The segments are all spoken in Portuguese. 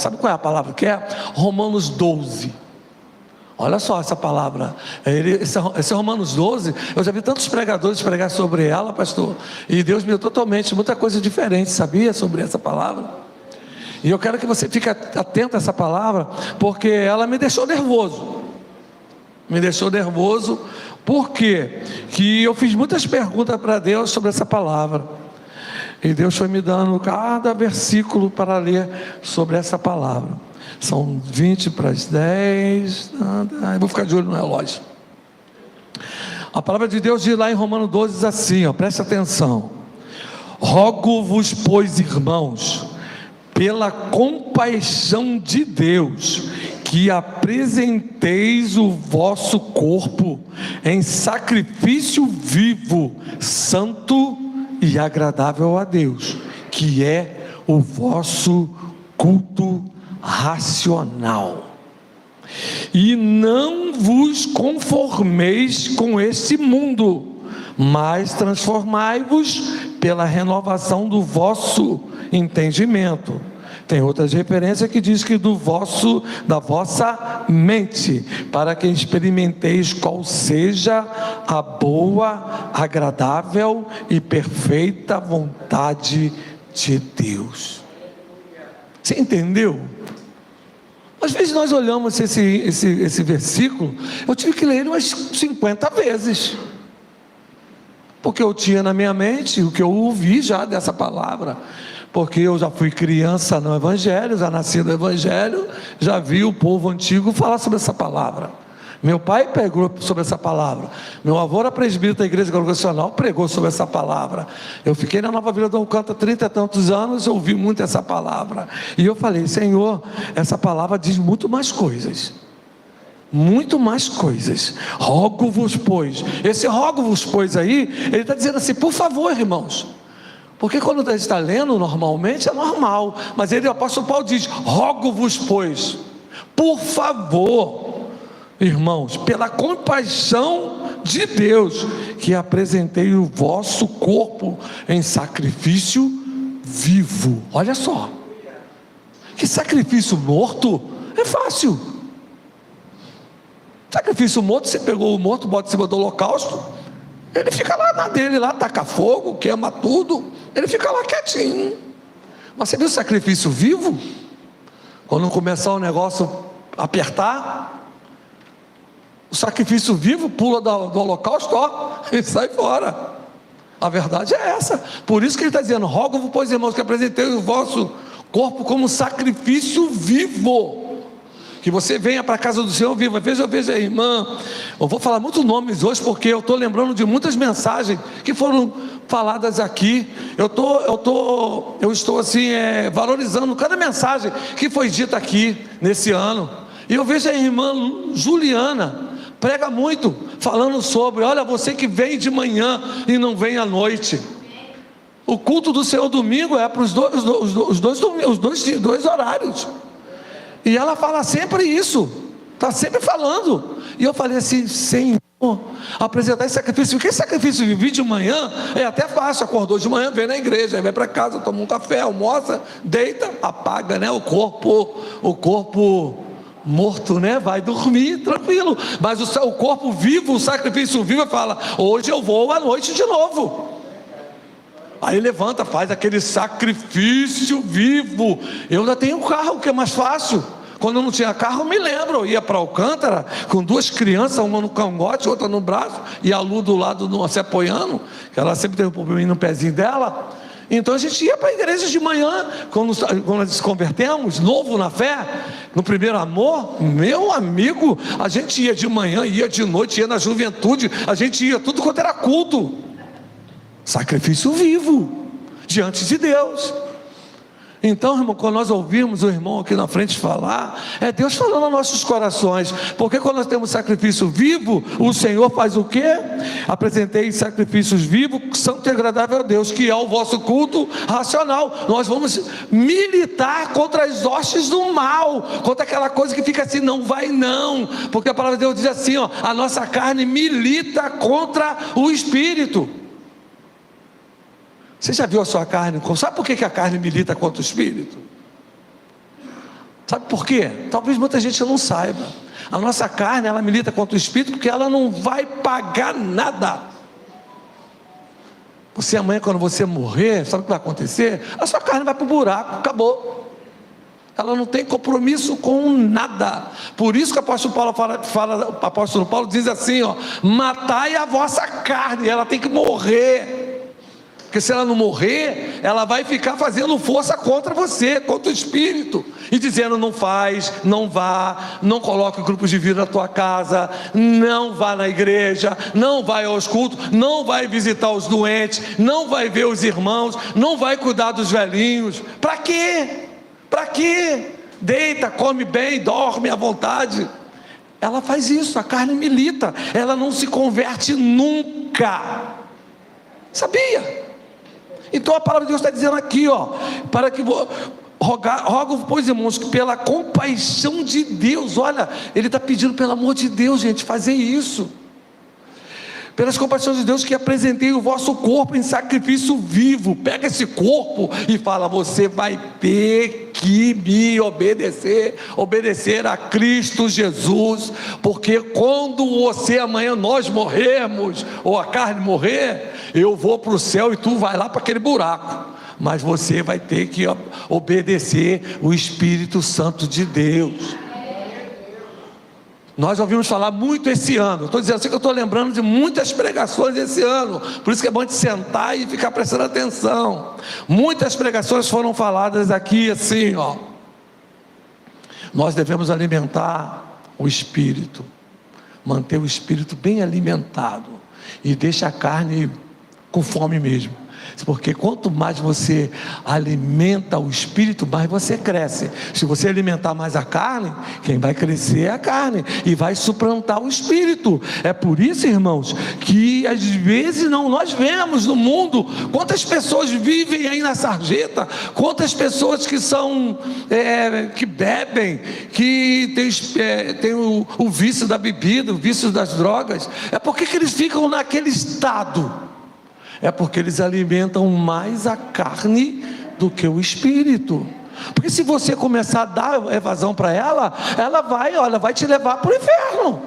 Sabe qual é a palavra que é? Romanos 12. Olha só essa palavra, esse Romanos 12, eu já vi tantos pregadores pregar sobre ela, pastor, e Deus me deu totalmente, muita coisa diferente, sabia, sobre essa palavra. E eu quero que você fique atento a essa palavra, porque ela me deixou nervoso. Por quê? Que eu fiz muitas perguntas para Deus sobre essa palavra, e Deus foi me dando cada versículo para ler sobre essa palavra. São 20 para as 10, eu vou ficar de olho no relógio. A palavra de Deus diz lá em Romanos 12, diz assim, ó, preste atenção: rogo-vos, pois, irmãos, pela compaixão de Deus, que apresenteis o vosso corpo em sacrifício vivo, santo e agradável a Deus, que é o vosso culto racional. E não vos conformeis com este mundo, mas transformai-vos pela renovação do vosso entendimento. Tem outras referências que diz que da vossa mente, para que experimenteis qual seja a boa, agradável e perfeita vontade de Deus. Você entendeu? Às vezes nós olhamos esse versículo, eu tive que ler ele umas 50 vezes, porque eu tinha na minha mente o que eu ouvi já dessa palavra, porque eu já fui criança no Evangelho, já nasci no Evangelho, já vi o povo antigo falar sobre essa palavra. Meu pai pregou sobre essa palavra, meu avô era presbítero da igreja congregacional, pregou sobre essa palavra. Eu fiquei na Nova Vila do Alcântara 30 e tantos anos, eu ouvi muito essa palavra, e eu falei: Senhor, essa palavra diz muito mais coisas, rogo-vos pois. Esse rogo-vos pois aí, ele está dizendo assim: por favor, irmãos, porque quando a gente está lendo normalmente é normal, mas o apóstolo Paulo diz: rogo-vos pois, por favor, irmãos, pela compaixão de Deus, que apresentei o vosso corpo em sacrifício vivo. Olha só, que sacrifício morto é fácil. Sacrifício morto, você pegou o morto, bota em cima do holocausto, ele fica lá na dele, lá taca fogo, queima tudo, ele fica lá quietinho. Mas você viu o sacrifício vivo? Quando começar o negócio a apertar, o sacrifício vivo pula do holocausto, ó, e sai fora. A verdade é essa. Por isso que ele está dizendo: rogo-vos, pois, irmãos, que apresentei o vosso corpo como sacrifício vivo, que você venha para a casa do Senhor vivo. Veja, irmã, eu vou falar muitos nomes hoje, porque eu estou lembrando de muitas mensagens que foram faladas aqui. Eu estou assim, valorizando cada mensagem que foi dita aqui nesse ano. E eu vejo a irmã Juliana, prega muito, falando sobre: olha, você que vem de manhã e não vem à noite. O culto do Senhor domingo é para os dois horários. E ela fala sempre isso, está sempre falando. E eu falei assim: Senhor, apresentar esse sacrifício, porque esse sacrifício viver de manhã é até fácil. Acordou de manhã, vem na igreja, aí vai para casa, toma um café, almoça, deita, apaga, né? O corpo morto, né? Vai dormir tranquilo. Mas o corpo vivo, o sacrifício vivo, fala: hoje eu vou à noite de novo. Aí levanta, faz aquele sacrifício vivo. Eu ainda tenho um carro, que é mais fácil. Quando eu não tinha carro, eu me lembro, eu ia para Alcântara com duas crianças, uma no cangote, outra no braço, e a Lu do lado se apoiando, que ela sempre teve um probleminha no pezinho dela. Então a gente ia para a igreja de manhã, quando nós nos convertemos, novo na fé, no primeiro amor, meu amigo, a gente ia de manhã, ia de noite, ia na juventude, a gente ia tudo quanto era culto. Sacrifício vivo diante de Deus. Então, irmão, quando nós ouvimos o irmão aqui na frente falar, é Deus falando aos nossos corações. Porque quando nós temos sacrifício vivo, o Senhor faz o quê? Apresentei sacrifícios vivos, santo e agradável a Deus, que é o vosso culto racional. Nós vamos militar contra as hostes do mal, contra aquela coisa que fica assim: não vai não, porque a palavra de Deus diz assim, ó: a nossa carne milita contra o Espírito. Você já viu a sua carne? Sabe por que a carne milita contra o Espírito? Sabe por quê? Talvez muita gente não saiba. A nossa carne, ela milita contra o espírito, porque ela não vai pagar nada. Você amanhã, quando você morrer, sabe o que vai acontecer? A sua carne vai para o buraco, acabou. Ela não tem compromisso com nada. Por isso que o apóstolo Paulo o apóstolo Paulo diz assim, ó: matai a vossa carne, ela tem que morrer. Porque se ela não morrer, ela vai ficar fazendo força contra você, contra o espírito, e dizendo: não faz, não vá, não coloque grupos de vida na tua casa, não vá na igreja, não vai aos cultos, não vai visitar os doentes, não vai ver os irmãos, não vai cuidar dos velhinhos. Para quê? Para quê? Deita, come bem, dorme à vontade. Ela faz isso, a carne milita, ela não se converte nunca. Sabia? Então a palavra de Deus está dizendo aqui, ó, para que rogo, pois, irmãos, que pela compaixão de Deus, olha, ele está pedindo pelo amor de Deus, gente, fazer isso. Pelas compaixões de Deus, que apresentei o vosso corpo em sacrifício vivo. Pega esse corpo e fala: você vai ter que me obedecer a Cristo Jesus, porque quando você, amanhã, nós morrermos, ou a carne morrer, eu vou para o céu e tu vai lá para aquele buraco, mas você vai ter que obedecer o Espírito Santo de Deus. Nós ouvimos falar muito esse ano, estou dizendo assim que eu estou lembrando de muitas pregações esse ano, por isso que é bom de sentar e ficar prestando atenção. Muitas pregações foram faladas aqui assim, ó: nós devemos alimentar o espírito, manter o espírito bem alimentado, e deixa a carne com fome mesmo. Porque quanto mais você alimenta o espírito, mais você cresce. Se você alimentar mais a carne, quem vai crescer é a carne, e vai suplantar o espírito. É por isso, irmãos, que às vezes nós vemos no mundo quantas pessoas vivem aí na sarjeta, quantas pessoas que são que bebem, que tem o vício da bebida, o vício das drogas. É porque que eles ficam naquele estado? É porque eles alimentam mais a carne do que o espírito. Porque se você começar a dar evasão para ela, ela vai te levar para o inferno.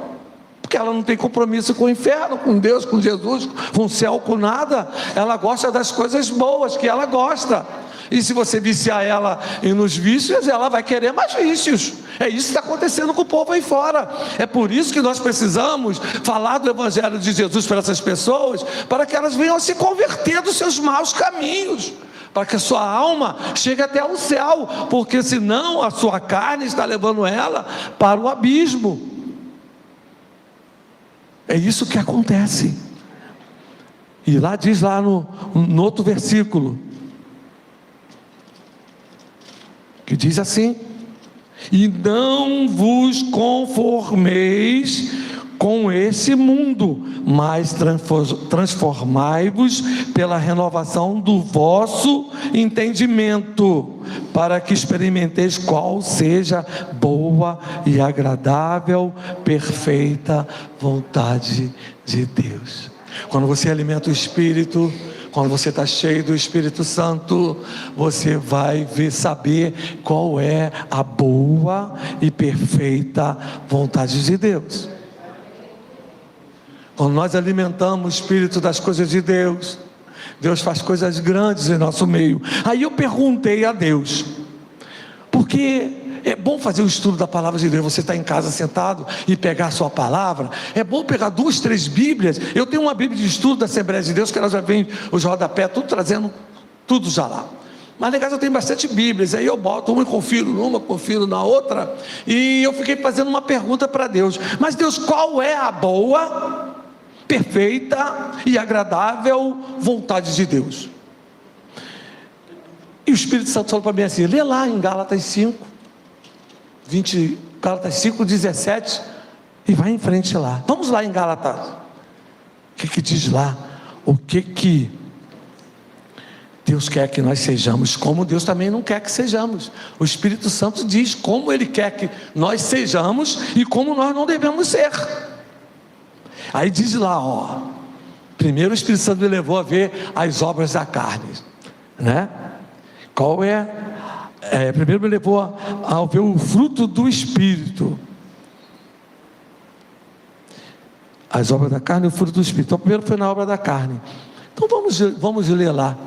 Porque ela não tem compromisso com o inferno, com Deus, com Jesus, com o céu, com nada. Ela gosta das coisas boas que ela gosta. E se você viciar ela nos vícios, ela vai querer mais vícios. É isso que está acontecendo com o povo aí fora. É por isso que nós precisamos falar do Evangelho de Jesus para essas pessoas, para que elas venham a se converter dos seus maus caminhos, para que a sua alma chegue até o céu, porque senão a sua carne está levando ela para o abismo. É isso que acontece. E lá diz, lá no outro versículo, que diz assim: e não vos conformeis com esse mundo, mas transformai-vos pela renovação do vosso entendimento, para que experimenteis qual seja boa e agradável, perfeita vontade de Deus. Quando você alimenta o Espírito, quando você está cheio do Espírito Santo, você vai saber qual é a boa e perfeita vontade de Deus. Quando nós alimentamos o Espírito das coisas de Deus, Deus faz coisas grandes em nosso meio. Aí eu perguntei a Deus, porque é bom fazer o estudo da palavra de Deus. Você está em casa sentado e pegar a sua palavra. É bom pegar 2, 3 Bíblias. Eu tenho uma Bíblia de estudo da Assembleia de Deus, que ela já vem os rodapés, tudo trazendo, tudo já lá. Mas na casa eu tenho bastante Bíblias. Aí eu boto uma e confiro numa, confiro na outra. E eu fiquei fazendo uma pergunta para Deus: mas Deus, qual é a boa, perfeita e agradável vontade de Deus? E o Espírito Santo falou para mim assim: lê lá em Gálatas 5. Gálatas 5:17, e vai em frente lá. Vamos lá em Gálatas. O que diz lá? O que Deus quer que nós sejamos, como Deus também não quer que sejamos. O Espírito Santo diz como Ele quer que nós sejamos e como nós não devemos ser. Aí diz lá, ó, primeiro o Espírito Santo me levou a ver as obras da carne, né? Qual é primeiro me levou a ver o fruto do Espírito. As obras da carne e o fruto do Espírito. Então, primeiro foi na obra da carne. Então, vamos ler lá.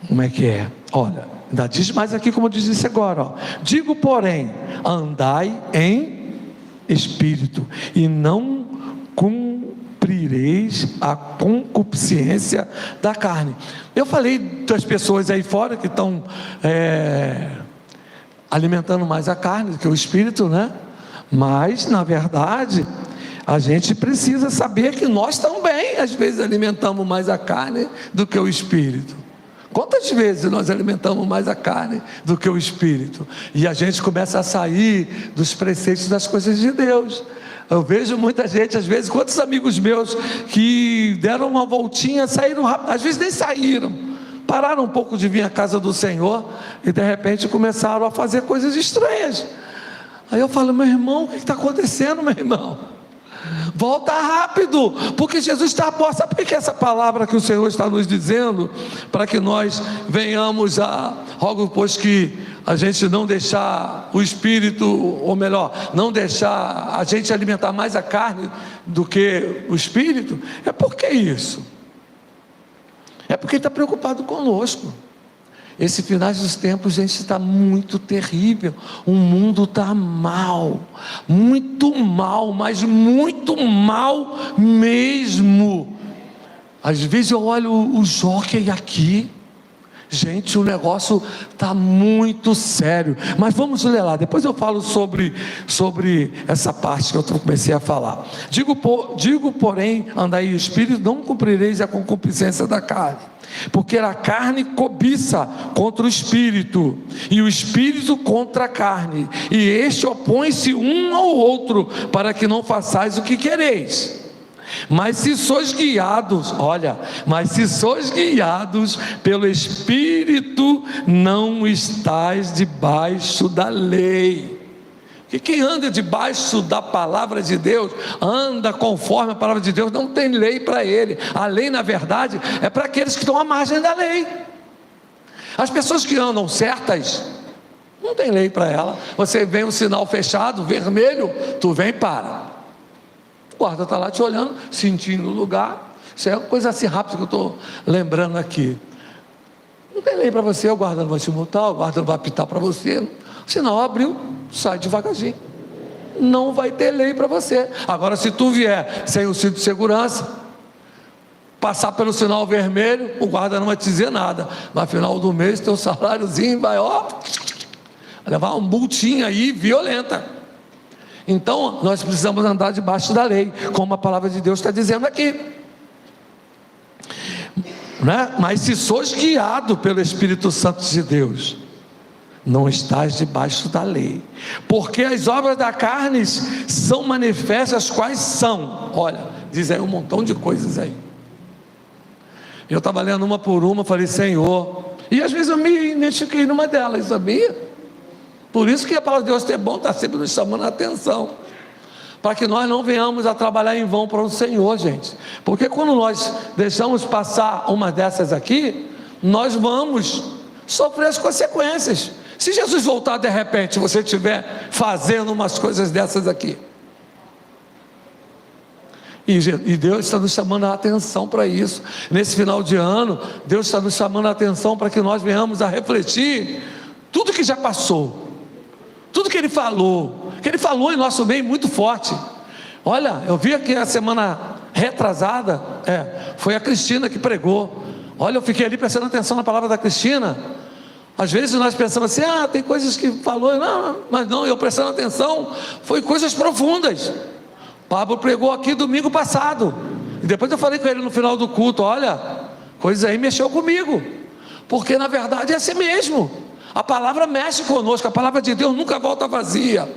Como é que é? Olha, ainda diz mais aqui, como eu disse agora. Ó. Digo, porém, andai em Espírito, e não cumprireis a concupiscência da carne. Eu falei das pessoas aí fora que estão alimentando mais a carne do que o Espírito, né? Mas, na verdade, a gente precisa saber que nós também, às vezes, alimentamos mais a carne do que o Espírito. Quantas vezes nós alimentamos mais a carne do que o Espírito? E a gente começa a sair dos preceitos das coisas de Deus. Eu vejo muita gente, às vezes, quantos amigos meus que deram uma voltinha, saíram rápido, às vezes nem saíram, pararam um pouco de vir à casa do Senhor e de repente começaram a fazer coisas estranhas. Aí eu falo, meu irmão, o que está acontecendo, meu irmão? Volta rápido, porque Jesus está a porta. Sabe por que essa palavra que o Senhor está nos dizendo? Para que nós venhamos rogo pois que a gente não deixar o Espírito, ou melhor, não deixar a gente alimentar mais a carne do que o Espírito. É por que isso? É porque Ele está preocupado conosco. Esse finais dos tempos, gente, está muito terrível. O mundo está mal, mas muito mal mesmo. Às vezes eu olho o jockey aqui, gente, o negócio está muito sério. Mas vamos ler lá, depois eu falo sobre essa parte que eu comecei a falar. Digo porém, andai em Espírito, não cumprireis a concupiscência da carne. Porque a carne cobiça contra o Espírito, e o Espírito contra a carne, e este opõe-se um ao outro, para que não façais o que quereis. Mas se sois guiados pelo Espírito, não estais debaixo da lei. E quem anda debaixo da palavra de Deus, anda conforme a palavra de Deus, não tem lei para ele. A lei, na verdade, é para aqueles que estão à margem da lei. As pessoas que andam certas, não tem lei para ela. Você vê um sinal fechado, vermelho, tu vem e para. O guarda está lá te olhando, sentindo o lugar. Isso é uma coisa assim rápida que eu estou lembrando aqui. Não tem lei para você, o guarda não vai te multar, o guarda não vai apitar para você. O sinal abriu, sai devagarzinho. Não vai ter lei para você. Agora, se tu vier sem o cinto de segurança, passar pelo sinal vermelho, o guarda não vai te dizer nada. No final do mês, teu saláriozinho vai, levar uma multinha aí violenta. Então, nós precisamos andar debaixo da lei, como a palavra de Deus está dizendo aqui. Né? Mas se sois guiado pelo Espírito Santo de Deus, não estás debaixo da lei, porque as obras da carne são manifestas. Quais são? Olha, diz aí um montão de coisas aí. Eu estava lendo uma por uma, falei, Senhor, e às vezes eu me identifiquei numa delas, sabia? Por isso que a palavra de Deus é bom, está sempre nos chamando a atenção, para que nós não venhamos a trabalhar em vão para o Senhor, gente. Porque quando nós deixamos passar uma dessas aqui, nós vamos sofrer as consequências. Se Jesus voltar de repente, você estiver fazendo umas coisas dessas aqui, e Deus está nos chamando a atenção para isso. Nesse final de ano, Deus está nos chamando a atenção para que nós venhamos a refletir tudo que já passou, tudo que Ele falou em nosso meio muito forte. Olha, eu vi aqui a semana retrasada, foi a Cristina que pregou. Olha, eu fiquei ali prestando atenção na palavra da Cristina. Às vezes nós pensamos assim, tem coisas que falou, mas não, eu prestando atenção, foi coisas profundas. Pablo pregou aqui domingo passado, e depois eu falei com ele no final do culto, olha, coisa aí mexeu comigo, porque na verdade é assim mesmo, a palavra mexe conosco, a palavra de Deus nunca volta vazia.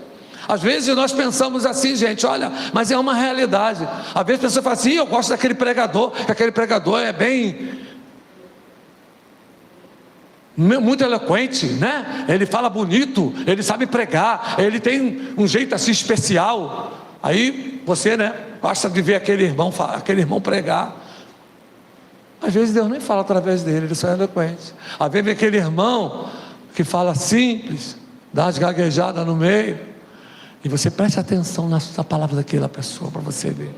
Às vezes nós pensamos assim, gente, olha, mas é uma realidade. Às vezes a pessoa fala assim, eu gosto daquele pregador, que aquele pregador é muito eloquente, né? Ele fala bonito, ele sabe pregar, ele tem um jeito assim especial. Aí você, né, gosta de ver aquele irmão pregar. Às vezes Deus nem fala através dele, ele só é eloquente. Às vezes aquele irmão que fala simples, dá umas gaguejadas no meio, e você preste atenção na palavra daquela pessoa, para você ver.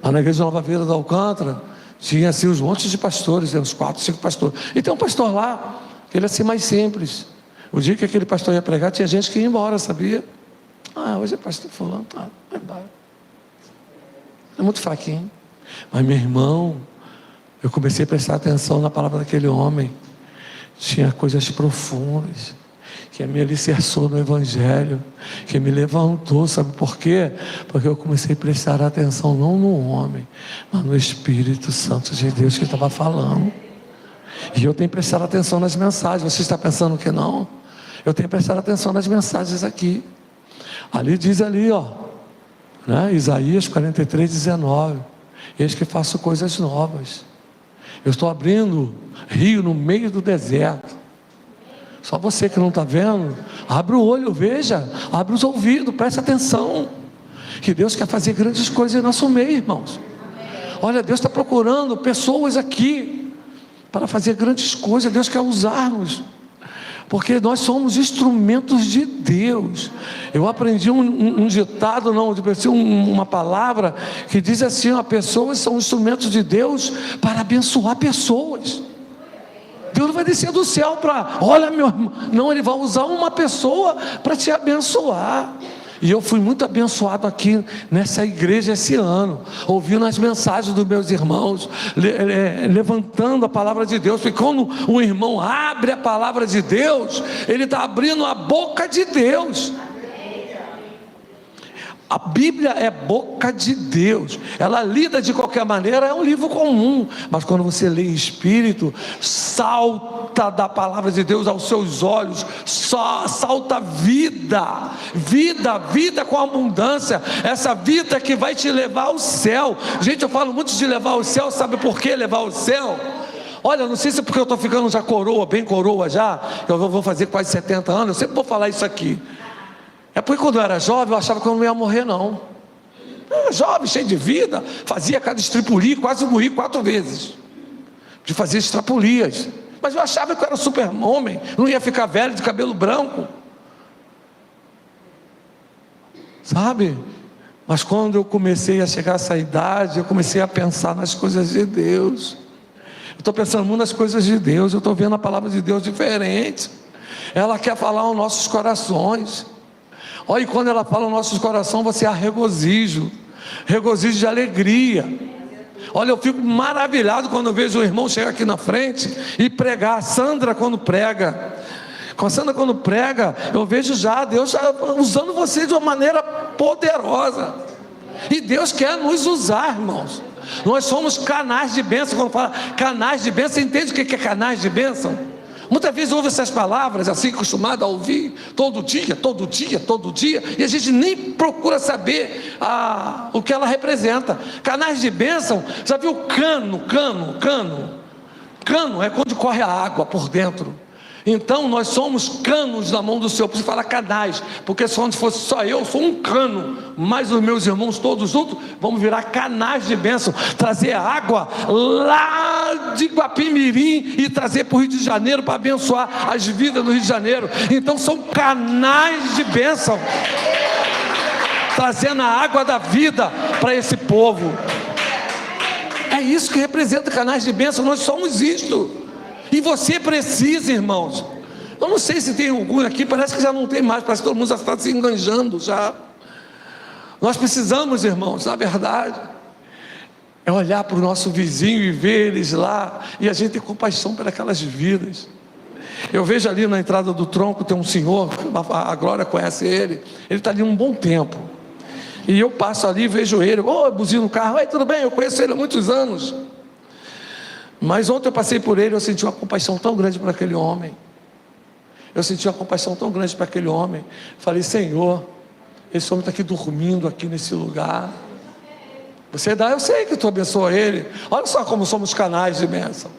Lá na igreja Nova Vida da Alcântara, tinha assim uns montes de pastores, uns 4, 5 pastores, e tem um pastor lá, que ele é assim mais simples. O dia que aquele pastor ia pregar, tinha gente que ia embora, sabia? Hoje é pastor fulano, vai embora. É muito fraquinho. Mas meu irmão, eu comecei a prestar atenção na palavra daquele homem. Tinha coisas profundas, que me alicerçou no Evangelho, que me levantou, sabe por quê? Porque eu comecei a prestar atenção não no homem, mas no Espírito Santo de Deus que estava falando. E eu tenho prestado atenção nas mensagens. Você está pensando que não? Eu tenho prestado atenção nas mensagens aqui. Ali diz ali, né? Isaías 43:19. Eis que faço coisas novas. Eu estou abrindo rio no meio do deserto. Só você que não está vendo, abre o olho, veja, abre os ouvidos, preste atenção. Que Deus quer fazer grandes coisas em nosso meio, irmãos. Olha, Deus está procurando pessoas aqui para fazer grandes coisas. Deus quer usar-nos, porque nós somos instrumentos de Deus. Eu aprendi um ditado, uma palavra que diz assim: pessoas são instrumentos de Deus para abençoar pessoas. Deus não vai descer do céu para, olha meu irmão, não, Ele vai usar uma pessoa para te abençoar. E eu fui muito abençoado aqui nessa igreja esse ano, ouvindo as mensagens dos meus irmãos, levantando a palavra de Deus. Porque quando o irmão abre a palavra de Deus, ele está abrindo a boca de Deus. A Bíblia é boca de Deus. Ela lida de qualquer maneira, é um livro comum, mas quando você lê em espírito, salta da palavra de Deus aos seus olhos, salta vida com abundância, essa vida que vai te levar ao céu. Gente, eu falo muito de levar ao céu, sabe por que levar ao céu? Olha, não sei se é porque eu estou ficando já bem coroa já, eu vou fazer quase 70 anos, eu sempre vou falar isso aqui. É porque quando eu era jovem, eu achava que eu não ia morrer não. Eu era jovem, cheio de vida, fazia cada estripulia, quase morri 4 vezes, de fazer estrapulias. Mas eu achava que eu era super-homem, não ia ficar velho de cabelo branco, sabe? Mas quando eu comecei a chegar a essa idade, eu comecei a pensar nas coisas de Deus. Eu estou pensando muito nas coisas de Deus, eu estou vendo a palavra de Deus diferente. Ela quer falar aos nossos corações. Olha, e quando ela fala no nosso coração, você há regozijo de alegria. Olha, eu fico maravilhado quando eu vejo o irmão chegar aqui na frente e pregar. A Sandra quando prega, eu vejo já Deus usando você de uma maneira poderosa. E Deus quer nos usar, irmãos. Nós somos canais de bênção. Quando fala canais de bênção, você entende o que é canais de bênção? Muitas vezes ouve essas palavras assim, acostumado a ouvir todo dia, e a gente nem procura saber o que ela representa. Canais de bênção, já viu cano? Cano é quando corre a água por dentro. Então nós somos canos na mão do Senhor. Por isso fala canais, porque se fosse só eu sou um cano, mas os meus irmãos todos juntos vamos virar canais de bênção, trazer água lá de Guapimirim e trazer para o Rio de Janeiro para abençoar as vidas do Rio de Janeiro. Então são canais de bênção, trazendo a água da vida para esse povo. É isso que representa canais de bênção. Nós somos isto. E você precisa, irmãos. Eu não sei se tem algum aqui, parece que já não tem mais, parece que todo mundo já está se enganjando já. Nós precisamos, irmãos, na verdade, é olhar para o nosso vizinho e ver eles lá, e a gente ter compaixão pelas vidas. Eu vejo ali na entrada do tronco, tem um senhor, a Glória conhece ele está ali um bom tempo, e eu passo ali e vejo ele, buzino no carro, tudo bem, eu conheço ele há muitos anos. Mas ontem eu passei por ele, eu senti uma compaixão tão grande para aquele homem. Falei, Senhor, esse homem está aqui dormindo aqui nesse lugar. Você dá, eu sei que tu abençoa ele. Olha só como somos canais de bênção.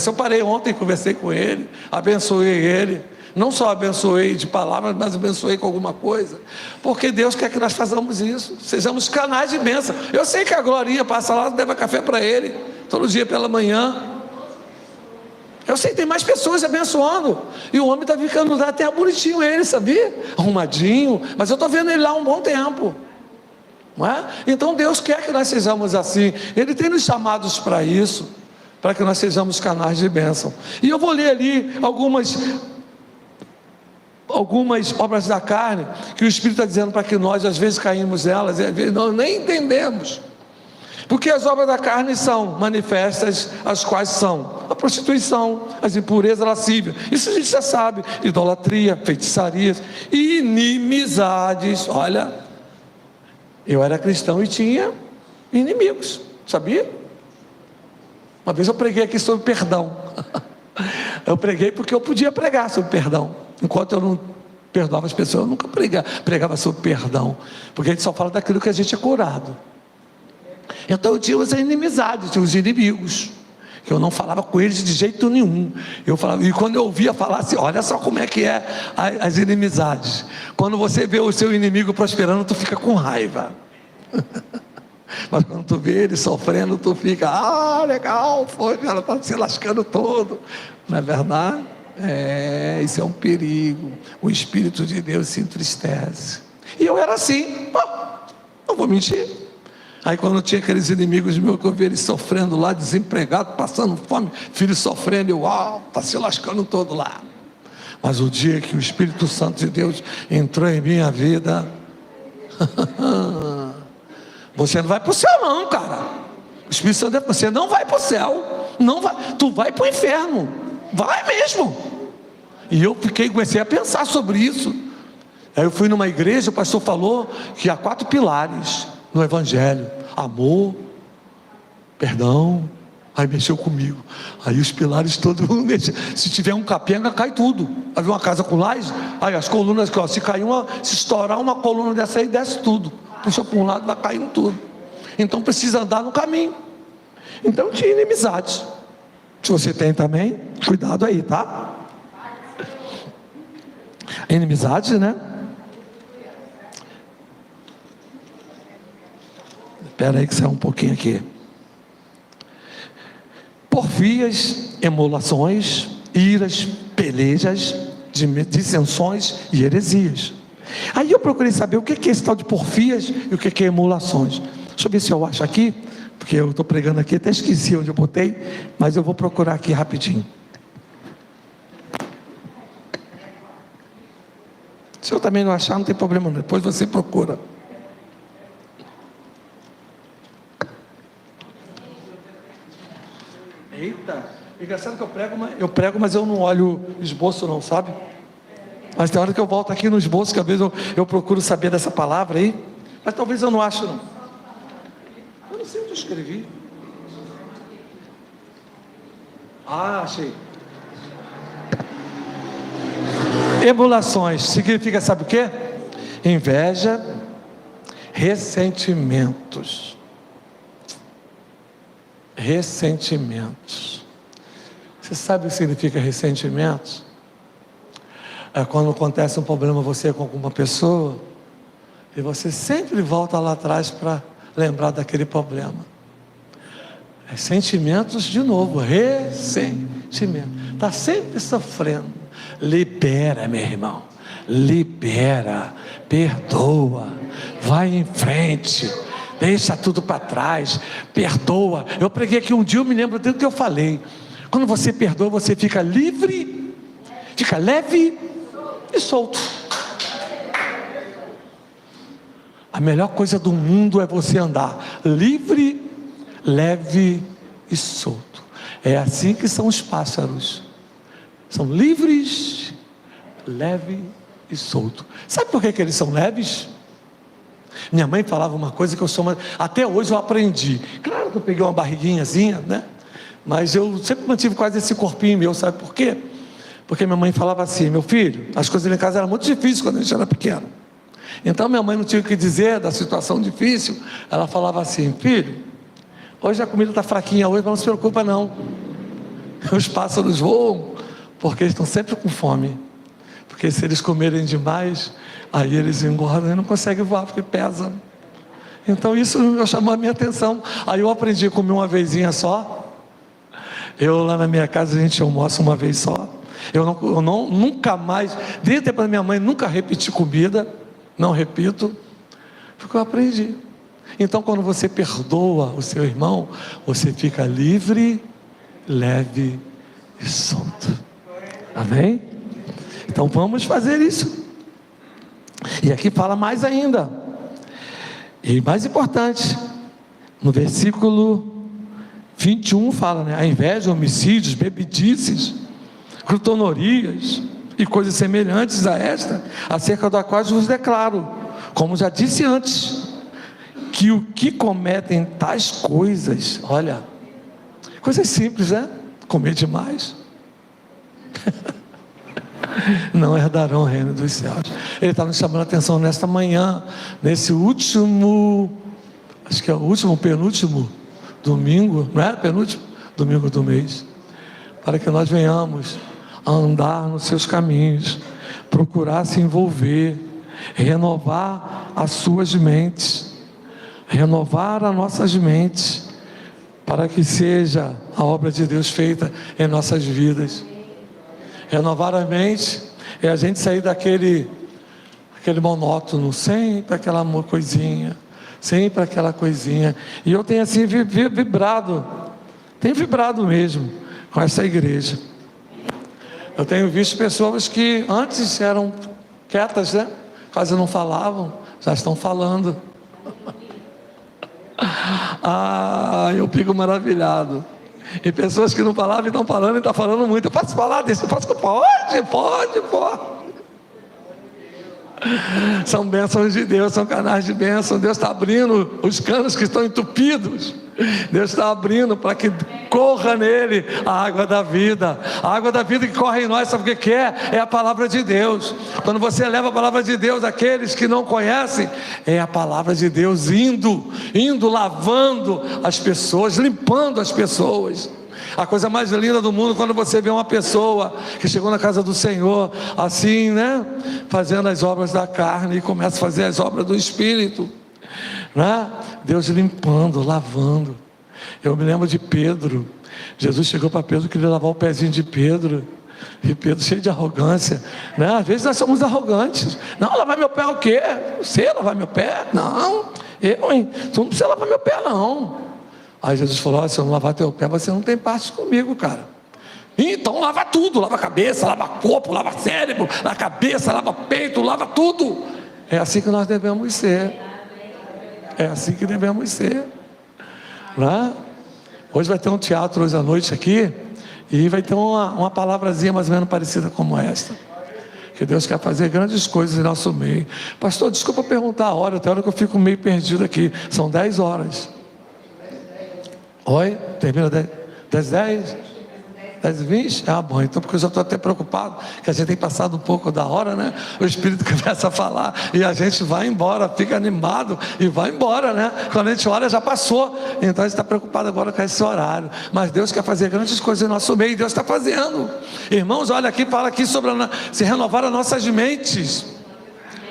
Eu parei ontem e conversei com ele, abençoei ele. Não só abençoei de palavras, mas abençoei com alguma coisa. Porque Deus quer que nós façamos isso. Sejamos canais de bênção. Eu sei que a Glorinha passa lá, leva café para ele todo dia pela manhã. Eu sei, tem mais pessoas abençoando. E o homem está ficando lá até bonitinho ele, sabia? Arrumadinho. Mas eu estou vendo ele lá há um bom tempo. Não é? Então Deus quer que nós sejamos assim. Ele tem nos chamados para isso, para que nós sejamos canais de bênção. E eu vou ler ali algumas obras da carne, que o Espírito está dizendo para que nós às vezes caímos nelas, e às vezes nós nem entendemos. Porque as obras da carne são manifestas, as quais são a prostituição, as impurezas, a lascívia. Isso a gente já sabe. Idolatria, feitiçarias, inimizades. Olha, eu era cristão e tinha inimigos, sabia? Uma vez eu preguei aqui sobre perdão. Eu preguei porque eu podia pregar sobre perdão. Enquanto eu não perdoava as pessoas, eu nunca pregava sobre perdão. Porque a gente só fala daquilo que a gente é curado. Então eu tinha as inimizades, tinha os inimigos, que eu não falava com eles de jeito nenhum. Eu falava, e quando eu ouvia falar assim, olha só como é que é as inimizades. Quando você vê o seu inimigo prosperando, tu fica com raiva. Mas quando tu vê ele sofrendo, tu fica, legal, foi, ela está se lascando todo. Não é verdade? Isso é um perigo. O Espírito de Deus se entristece. E eu era assim, não vou mentir. Aí quando tinha aqueles inimigos meus, que eu via eles sofrendo lá, desempregado, passando fome, filho sofrendo, eu, está se lascando todo lá. Mas o dia que o Espírito Santo de Deus entrou em minha vida, você não vai para o céu não, cara. O Espírito Santo, você não vai para o céu, não vai, tu vai para o inferno, vai mesmo. E eu comecei a pensar sobre isso. Aí eu fui numa igreja, o pastor falou que há 4 pilares no Evangelho: amor, perdão. Aí mexeu comigo. Aí os pilares todo mundo mexeu. Se tiver um capenga, cai tudo. Havia uma casa com laje, aí as colunas, se cair se estourar uma coluna dessa aí, desce tudo. Puxa para um lado, vai caindo tudo. Então precisa andar no caminho. Então tinha inimizades. Se você tem também, cuidado aí, tá? Inimizades, né? Espera aí que sai um pouquinho aqui. Porfias, emulações, iras, pelejas, dissensões e heresias. Aí eu procurei saber o que é esse tal de porfias e o que é emulações. Deixa eu ver se eu acho aqui, porque eu estou pregando aqui, até esqueci onde eu botei, mas eu vou procurar aqui rapidinho. Se eu também não achar, não tem problema não, depois você procura. Eita, engraçado que eu prego, mas eu não olho esboço não, sabe? Mas tem hora que eu volto aqui no esboço, que às vezes eu procuro saber dessa palavra aí, mas talvez eu não ache não. Eu não sei onde eu escrevi. Achei. Emulações significa, sabe o que? Inveja, ressentimentos. Ressentimentos. Você sabe o que significa ressentimentos? É quando acontece um problema você com alguma pessoa e você sempre volta lá atrás para lembrar daquele problema. Sentimentos de novo, ressentimento. Está sempre sofrendo. Libera, meu irmão. Libera, perdoa, vai em frente. Deixa tudo para trás, perdoa. Eu preguei aqui um dia, eu me lembro do que eu falei. Quando você perdoa, você fica livre, fica leve e solto. A melhor coisa do mundo é você andar livre, leve e solto. É assim que são os pássaros. São livres, leve e solto. Sabe por que eles são leves? Minha mãe falava uma coisa que eu sou, até hoje eu aprendi. Claro que eu peguei uma barriguinhazinha, né? Mas eu sempre mantive quase esse corpinho meu, sabe por quê? Porque minha mãe falava assim: meu filho, as coisas lá em casa eram muito difíceis quando a gente era pequeno. Então minha mãe não tinha o que dizer da situação difícil. Ela falava assim: filho, hoje a comida está fraquinha hoje, mas não se preocupa não. Os pássaros voam porque eles estão sempre com fome. Porque se eles comerem demais, aí eles engordam e não conseguem voar porque pesam. Então isso chamou a minha atenção. Aí eu aprendi a comer uma vezinha só. Eu lá na minha casa a gente almoça uma vez só. Nunca mais, desde o tempo da minha mãe, nunca repeti comida, não repito, porque eu aprendi. Então quando você perdoa o seu irmão, você fica livre, leve e solto. Amém? Então vamos fazer isso. E aqui fala mais ainda, e mais importante, no versículo 21 fala, né? A inveja, homicídios, bebedices, glutonorias e coisas semelhantes a esta, acerca da qual vos declaro, como já disse antes, que o que cometem tais coisas, olha, coisas simples, né? Comer demais não herdarão o reino dos céus. Ele está nos chamando a atenção nesta manhã, nesse último, acho que é o último, penúltimo domingo, não é? Penúltimo domingo do mês, para que nós venhamos a andar nos seus caminhos, procurar se envolver, renovar as suas mentes, renovar as nossas mentes, para que seja a obra de Deus feita em nossas vidas. Renovar a mente é a gente sair aquele monótono, sempre aquela coisinha, sempre aquela coisinha. E eu tenho assim vibrado, tenho vibrado mesmo com essa igreja. Eu tenho visto pessoas que antes eram quietas, né? Quase não falavam, já estão falando. Eu fico maravilhado. E pessoas que não falavam e estão falando, e estão falando muito. Eu posso falar disso? Pode. São bênçãos de Deus, são canais de bênção. Deus está abrindo os canos que estão entupidos. Deus está abrindo para que corra nele a água da vida. A água da vida que corre em nós, sabe o que é? É a palavra de Deus. Quando você leva a palavra de Deus àqueles que não conhecem, é a palavra de Deus indo, lavando as pessoas, limpando as pessoas. A coisa mais linda do mundo, quando você vê uma pessoa que chegou na casa do Senhor, assim, né? Fazendo as obras da carne e começa a fazer as obras do Espírito, né? Deus limpando, lavando. Eu me lembro de Pedro. Jesus chegou para Pedro, queria lavar o pezinho de Pedro. E Pedro cheio de arrogância, né? Às vezes nós somos arrogantes. Não, lavar meu pé é o quê? Você lavar meu pé? Não, tu não precisa lavar meu pé não. Aí Jesus falou, se eu não lavar teu pé, você não tem parte comigo, cara. Então lava tudo, lava a cabeça, lava corpo, lava cérebro, lava a cabeça, lava peito, lava tudo. É assim que nós devemos ser. É assim que devemos ser, né? Hoje vai ter um teatro hoje à noite aqui, e vai ter uma palavrazinha mais ou menos parecida como esta, que Deus quer fazer grandes coisas em nosso meio. Pastor, desculpa perguntar a hora, tem hora que eu fico meio perdido aqui. São 10 horas. Oi? Termina 10h10? 10h20? Ah, bom, então porque eu já estou até preocupado, que a gente tem passado um pouco da hora, né? O Espírito começa a falar e a gente vai embora, fica animado e vai embora, né? Quando a gente olha, já passou. Então a gente está preocupado agora com esse horário. Mas Deus quer fazer grandes coisas em nosso meio, e Deus está fazendo. Irmãos, olha aqui, fala aqui sobre se renovar as nossas mentes.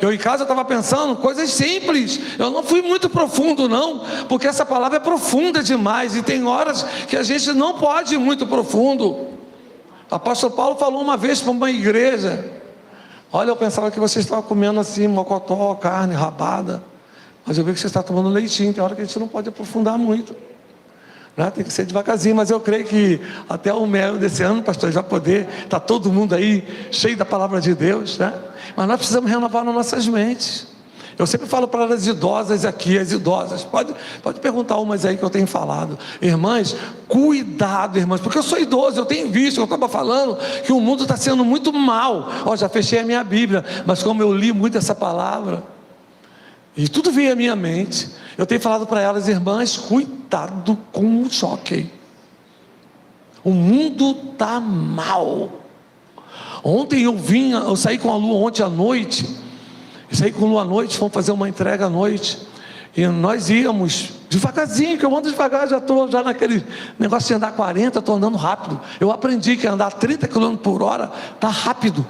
Eu em casa estava pensando coisas simples, eu não fui muito profundo não, porque essa palavra é profunda demais, e tem horas que a gente não pode ir muito profundo. O apóstolo Paulo falou uma vez para uma igreja, olha, eu pensava que você estava comendo assim, mocotó, carne, rabada, mas eu vi que você está tomando leitinho, tem hora que a gente não pode aprofundar muito, né? Tem que ser devagarzinho, mas eu creio que até o meio desse ano, pastor, já poder estar todo mundo aí cheio da palavra de Deus, né? Mas nós precisamos renovar nas nossas mentes. Eu sempre falo para as idosas aqui, as idosas, pode perguntar umas aí que eu tenho falado, irmãs, cuidado, irmãs, porque eu sou idoso, eu tenho visto, eu estava falando que o mundo está sendo muito mal. Já fechei a minha Bíblia, mas como eu li muito essa palavra, e tudo veio à minha mente, eu tenho falado para elas, irmãs, cuidado com o choque. O mundo está mal. Ontem eu saí com a Lu ontem à noite, fomos fazer uma entrega à noite, e nós íamos devagarzinho, que eu ando devagar, já estou naquele negócio de andar 40, estou andando rápido. Eu aprendi que andar 30 km por hora está rápido,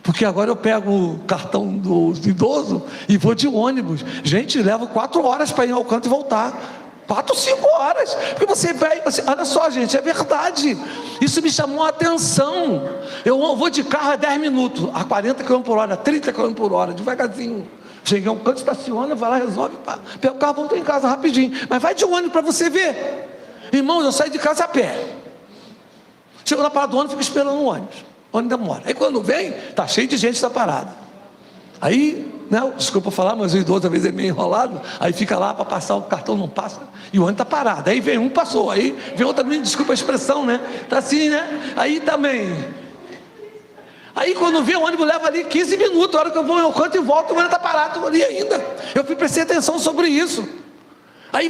porque agora eu pego o cartão do idoso e vou de ônibus. Gente, levo 4 horas para ir ao canto e voltar. 4, 5 horas, porque você vai, olha só gente, é verdade, isso me chamou a atenção. Eu vou de carro a 10 minutos, a 40 km por hora, 30 km por hora, devagarzinho. Cheguei a um canto, estaciona, vai lá, resolve, pega o carro, volta em casa rapidinho. Mas vai de ônibus para você ver. Irmãos, eu saio de casa a pé. Chego na parada do ônibus, fico esperando o ônibus. O ônibus demora. Aí quando vem, tá cheio de gente na parada. Aí, né, desculpa falar, mas o idoso às vezes é meio enrolado. Aí fica lá para passar, o cartão não passa e o ônibus está parado. Aí vem um, passou. Aí vem outro também, desculpa a expressão, né? Tá assim, né? Aí também. Aí quando vem o ônibus leva ali 15 minutos. A hora que eu vou eu canto e volto, o ônibus está parado ali ainda. Eu fui prestei atenção sobre isso. Aí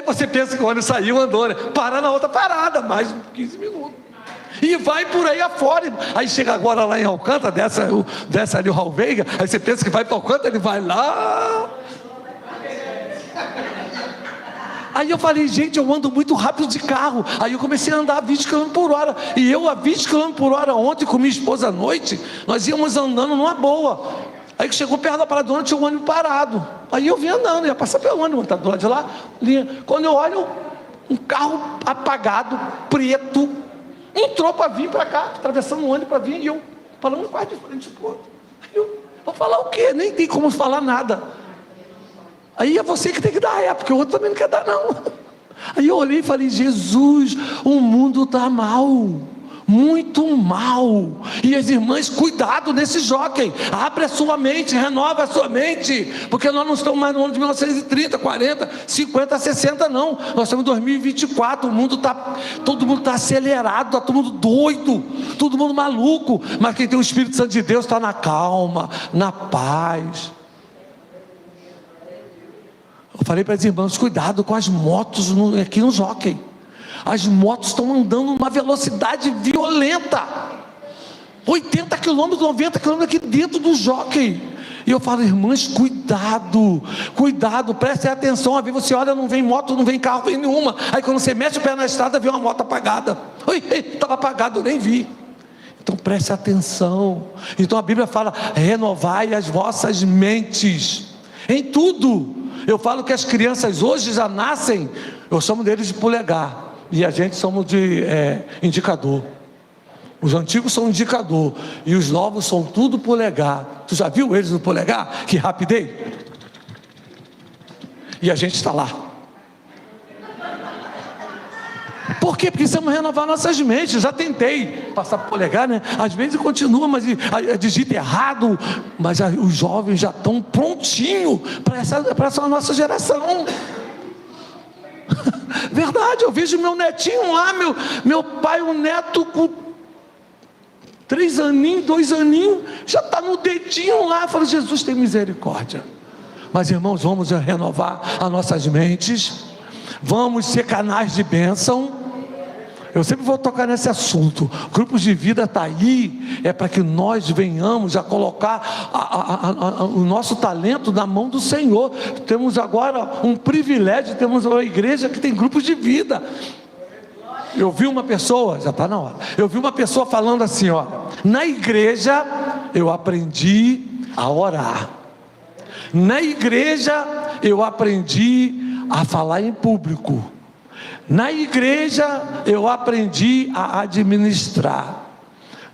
você pensa que o ônibus saiu, andou, né? Para na outra parada, mais 15 minutos. E vai por aí afora. Aí chega agora lá em Alcântara, desce ali o Raul Veiga. Aí você pensa que vai para Alcântara, ele vai lá. Aí eu falei, gente, eu ando muito rápido de carro. Aí eu comecei a andar a 20 km por hora. E eu a 20 km por hora ontem com minha esposa à noite, nós íamos andando numa boa. Aí chegou perto da parada do ônibus, tinha um ônibus parado. Aí eu vim andando, ia passar pelo ônibus, estava do lado de lá. Quando eu olho, um carro apagado, preto, entrou para vir para cá, atravessando o ônibus para vir, e eu falando um quarto de frente pro outro. Aí eu vou falar o quê? Nem tem como falar nada. Aí é você que tem que dar ré, porque o outro também não quer dar não. Aí eu olhei e falei, Jesus, o mundo está mal, muito mal. E as irmãs, cuidado nesse jockey, abre a sua mente, renova a sua mente, porque nós não estamos mais no ano de 1930, 40, 50, 60 não, nós estamos em 2024, todo mundo está acelerado, está todo mundo doido, todo mundo maluco, mas quem tem o Espírito Santo de Deus está na calma, na paz. Eu falei para as irmãs, cuidado com as motos aqui no jockey. As motos estão andando numa velocidade violenta, 80 km, 90 km aqui dentro do jockey. E eu falo, irmãs, cuidado, prestem atenção. Às vezes você olha, não vem moto, não vem carro, vem nenhuma. Aí quando você mete o pé na estrada, vê uma moto apagada. Oi, estava apagado, eu nem vi. Então preste atenção. Então a Bíblia fala, renovai as vossas mentes em tudo. Eu falo que as crianças hoje já nascem, eu chamo deles de polegar, e a gente somos de indicador. Os antigos são indicador, e os novos são tudo polegar. Tu já viu eles no polegar? Que rapidez! E a gente está lá. Por quê? Porque precisamos renovar nossas mentes. Já tentei passar por polegar, né? Às vezes continua, mas digita errado. Mas os jovens já estão prontinhos para essa nossa geração. Verdade, eu vejo meu netinho lá, meu pai, um neto com 3 aninhos, 2 aninhos, já está no dedinho lá. Eu falo, Jesus tem misericórdia. Mas irmãos, vamos renovar as nossas mentes, vamos ser canais de bênção. Eu sempre vou tocar nesse assunto. Grupos de vida está aí, é para que nós venhamos a colocar o nosso talento na mão do Senhor. Temos agora um privilégio, temos uma igreja que tem grupos de vida. Eu vi uma pessoa, já está na hora, eu vi uma pessoa falando assim, ó, na igreja eu aprendi a orar, na igreja eu aprendi a falar em público, na igreja eu aprendi a administrar,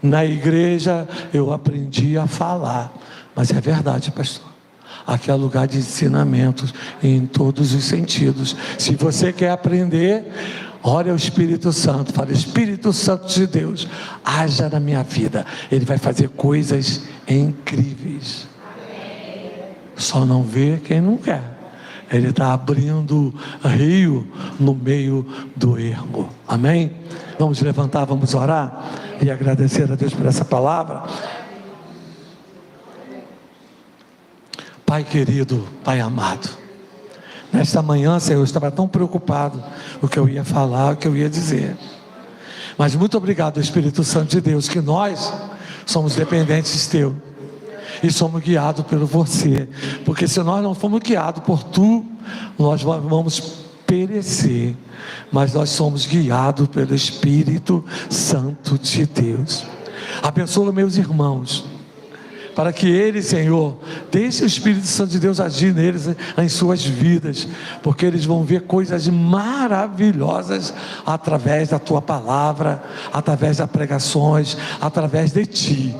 na igreja eu aprendi a falar. Mas é verdade, pastor, aqui é lugar de ensinamentos em todos os sentidos. Se você quer aprender, ore ao Espírito Santo, fala, Espírito Santo de Deus, haja na minha vida, Ele vai fazer coisas incríveis. Só não vê quem não quer. Ele está abrindo rio no meio do ermo. Amém? Vamos levantar, vamos orar e agradecer a Deus por essa palavra. Pai querido, Pai amado, nesta manhã, Senhor, eu estava tão preocupado o que eu ia falar, o que eu ia dizer. Mas muito obrigado, Espírito Santo de Deus, que nós somos dependentes Teu. E somos guiados por você, porque se nós não formos guiados por Tu, nós vamos perecer, mas nós somos guiados pelo Espírito Santo de Deus. Abençoa meus irmãos, para que eles, Senhor, deixe o Espírito Santo de Deus agir neles, em suas vidas, porque eles vão ver coisas maravilhosas através da Tua palavra, através das pregações, através de Ti.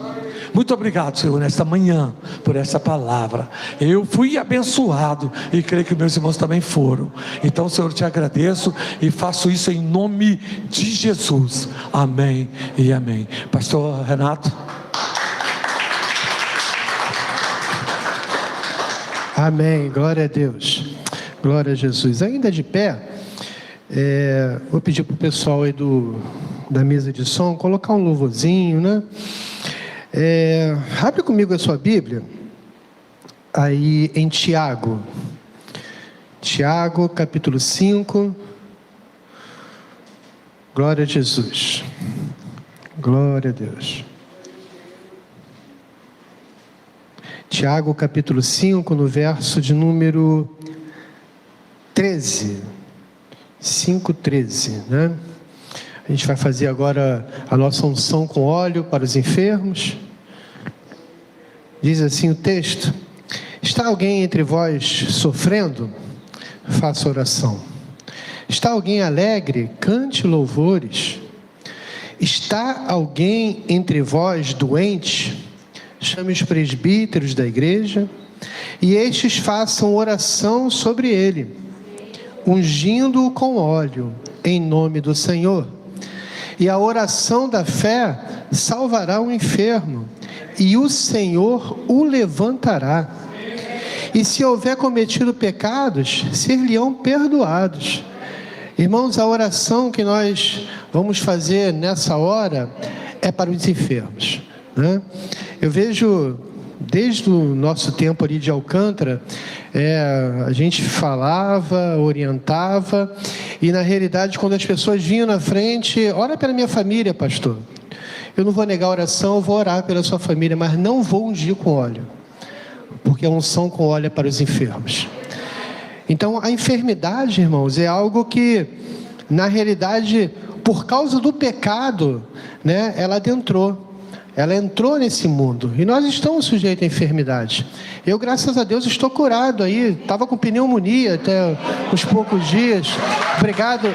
Muito obrigado, Senhor, nesta manhã, por essa palavra. Eu fui abençoado e creio que meus irmãos também foram. Então, Senhor, eu te agradeço e faço isso em nome de Jesus. Amém e amém. Pastor Renato. Amém, glória a Deus, glória a Jesus. Ainda de pé, vou pedir para o pessoal aí da mesa de som colocar um louvorzinho, né? Abre comigo a sua Bíblia, aí em Tiago, capítulo 5, glória a Jesus, glória a Deus. Tiago capítulo 5, no verso de número 13, 5:13, né? A gente vai fazer agora a nossa unção com óleo para os enfermos. Diz assim o texto: está alguém entre vós sofrendo? Faça oração. Está alguém alegre? Cante louvores. Está alguém entre vós doente? Chame os presbíteros da igreja, e estes façam oração sobre ele, ungindo-o com óleo, em nome do Senhor. E a oração da fé salvará o enfermo, e o Senhor o levantará. E se houver cometido pecados, ser-lhe-ão perdoados. Irmãos, a oração que nós vamos fazer nessa hora é para os enfermos, né? Eu vejo, desde o nosso tempo ali de Alcântara, a gente falava, orientava, e na realidade, quando as pessoas vinham na frente, ora pela minha família, pastor. Eu não vou negar a oração, eu vou orar pela sua família, mas não vou ungir com óleo, porque a unção com óleo é para os enfermos. Então, a enfermidade, irmãos, é algo que, na realidade, por causa do pecado, né, ela entrou nesse mundo, e nós estamos sujeitos à enfermidade. Eu, graças a Deus, estou curado aí, estava com pneumonia até uns poucos dias. Obrigado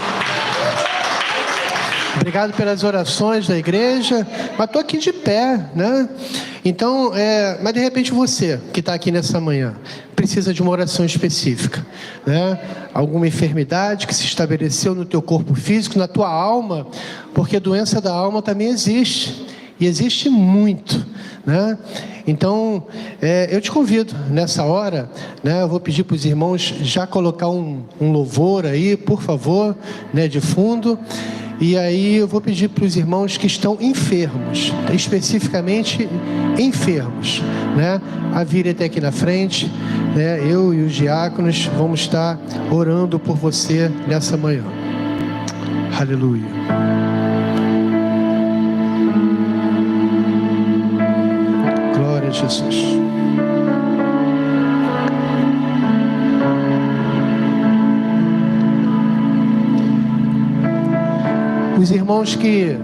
pelas orações da igreja, mas estou aqui de pé, né? Então, mas de repente você, que está aqui nessa manhã, precisa de uma oração específica, né? Alguma enfermidade que se estabeleceu no teu corpo físico, na tua alma, porque doença da alma também existe, e existe muito, né? Então, eu te convido nessa hora, né? Eu vou pedir para os irmãos já colocar um louvor aí, por favor, né, de fundo. E aí eu vou pedir para os irmãos que estão enfermos, especificamente enfermos, né, a vir até aqui na frente, né? Eu e os diáconos vamos estar orando por você nessa manhã. Aleluia. Glória a Jesus. Os irmãos que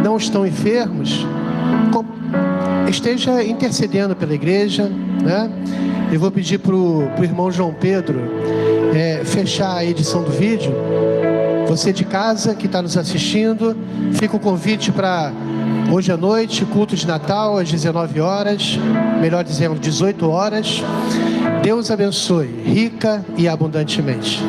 não estão enfermos, esteja intercedendo pela igreja, né? Eu vou pedir para o irmão João Pedro fechar a edição do vídeo. Você de casa que está nos assistindo, fica o convite para hoje à noite, culto de Natal às 19 horas, melhor dizendo 18 horas. Deus abençoe rica e abundantemente.